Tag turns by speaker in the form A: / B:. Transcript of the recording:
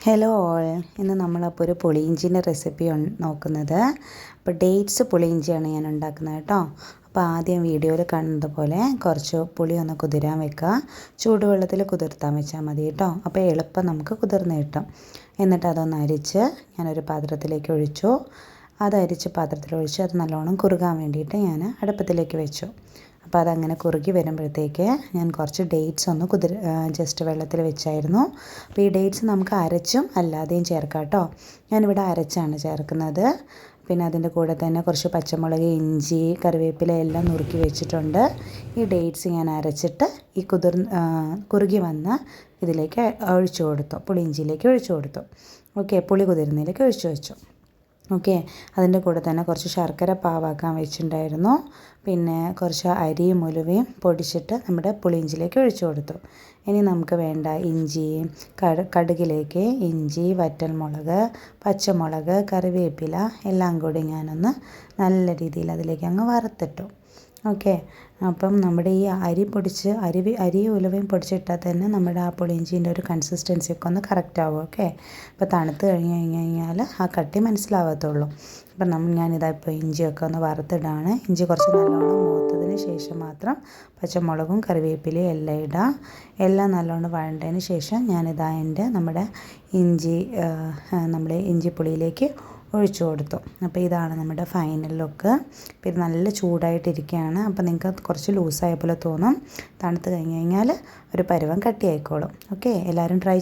A: Hello all, ഇന്ന് നമ്മളപ്പോൾ ഒരു പുളിയിഞ്ചിൻ്റെ റെസിപ്പി നോക്കുന്നത്. അപ്പോൾ ഡേറ്റ്സ് പുളിയിഞ്ചിയാണ് ഞാൻ ഉണ്ടാക്കുന്നത് കേട്ടോ. അപ്പോൾ ആദ്യം വീഡിയോയിൽ കാണുന്നത് പോലെ കുറച്ച് പുളി ഒന്ന് കുതിരാൻ വെക്കുക. ചൂടുവെള്ളത്തിൽ കുതിർത്താൻ വെച്ചാൽ മതി കേട്ടോ. അപ്പോൾ എളുപ്പം നമുക്ക് കുതിർന്ന് കിട്ടും. എന്നിട്ട് അതൊന്ന് അരിച്ച് ഞാനൊരു പാത്രത്തിലേക്ക് ഒഴിച്ചു. അത് അരിച്ച് പാത്രത്തിലൊഴിച്ച് അത് നല്ലോണം കുറുകാൻ വേണ്ടിയിട്ട് ഞാൻ അടുപ്പത്തിലേക്ക് വെച്ചു. അപ്പോൾ അതങ്ങനെ കുറുകി വരുമ്പോഴത്തേക്ക് ഞാൻ കുറച്ച് ഡേറ്റ്സ് ഒന്ന് ജസ്റ്റ് വെള്ളത്തിൽ വെച്ചായിരുന്നു. അപ്പോൾ ഈ ഡേറ്റ്സ് നമുക്ക് അരച്ചും അല്ലാതെയും ചേർക്കാം കേട്ടോ. ഞാനിവിടെ അരച്ചാണ് ചേർക്കുന്നത്. പിന്നെ അതിൻ്റെ കൂടെ തന്നെ കുറച്ച് പച്ചമുളക്, ഇഞ്ചി, കറിവേപ്പില എല്ലാം നുറുക്കി വെച്ചിട്ടുണ്ട്. ഈ ഡേറ്റ്സ് ഞാൻ അരച്ചിട്ട് ഈ കുറുകി വന്ന ഇതിലേക്ക് ഒഴിച്ചു കൊടുത്തു. പുളിയിഞ്ചിയിലേക്ക് ഒഴിച്ചു കൊടുത്തു. ഓക്കെ, പുളി കുതിരുന്നതിലേക്ക് ഒഴിച്ചു വെച്ചു. ഓക്കെ, അതിൻ്റെ കൂടെ തന്നെ കുറച്ച് ശർക്കര പാവാക്കാൻ വെച്ചിട്ടുണ്ടായിരുന്നു. പിന്നെ കുറച്ച് അരിയും ഉലുവയും പൊടിച്ചിട്ട് നമ്മുടെ പുളിയിഞ്ചിയിലേക്ക് ഒഴിച്ചു കൊടുത്തു. ഇനി നമുക്ക് വേണ്ട ഇഞ്ചി, കടുകിലേക്ക് ഇഞ്ചി, വറ്റൽമുളക്, പച്ചമുളക്, കറിവേപ്പില എല്ലാം കൂടി ഞാനൊന്ന് നല്ല രീതിയിൽ അതിലേക്ക് അങ്ങ് വറുത്തിട്ടു. ഓക്കെ, അപ്പം നമ്മുടെ ഈ അരിയും ഉലുവയും പൊടിച്ചിട്ടാൽ തന്നെ നമ്മുടെ ആ പുളിയിഞ്ചീൻ്റെ ഒരു കൺസിസ്റ്റൻസി ഒക്കെ ഒന്ന് കറക്റ്റ് ആവും. ഓക്കെ, അപ്പോൾ തണുത്ത് കഴിഞ്ഞാൽ ആ കട്ടി മനസ്സിലാവത്തുള്ളൂ. അപ്പം ഞാനിതാ ഇപ്പോൾ ഇഞ്ചിയൊക്കെ ഒന്ന് വറുത്തിടാണ്. ഇഞ്ചി കുറച്ച് നല്ലോണം മൂത്തതിന് ശേഷം മാത്രം പച്ചമുളകും കറിവേപ്പിലയും എല്ലാം ഇടാം. എല്ലാം നല്ലോണം വഴണ്ടതിന് ശേഷം ഞാനിതാ നമ്മുടെ ഇഞ്ചിപ്പുളിയിലേക്ക് ഒഴിച്ചു കൊടുത്തു. അപ്പോൾ ഇതാണ് നമ്മുടെ ഫൈനൽ ലുക്ക്. അപ്പോൾ ഇത് നല്ല ചൂടായിട്ടിരിക്കുകയാണ്. അപ്പോൾ നിങ്ങൾക്ക് കുറച്ച് ലൂസായ പോലെ തോന്നും. തണുത്ത് കഴിഞ്ഞ് കഴിഞ്ഞാൽ ഒരു പരുവം കട്ടിയായിക്കോളും. ഓക്കെ, എല്ലാവരും ട്രൈ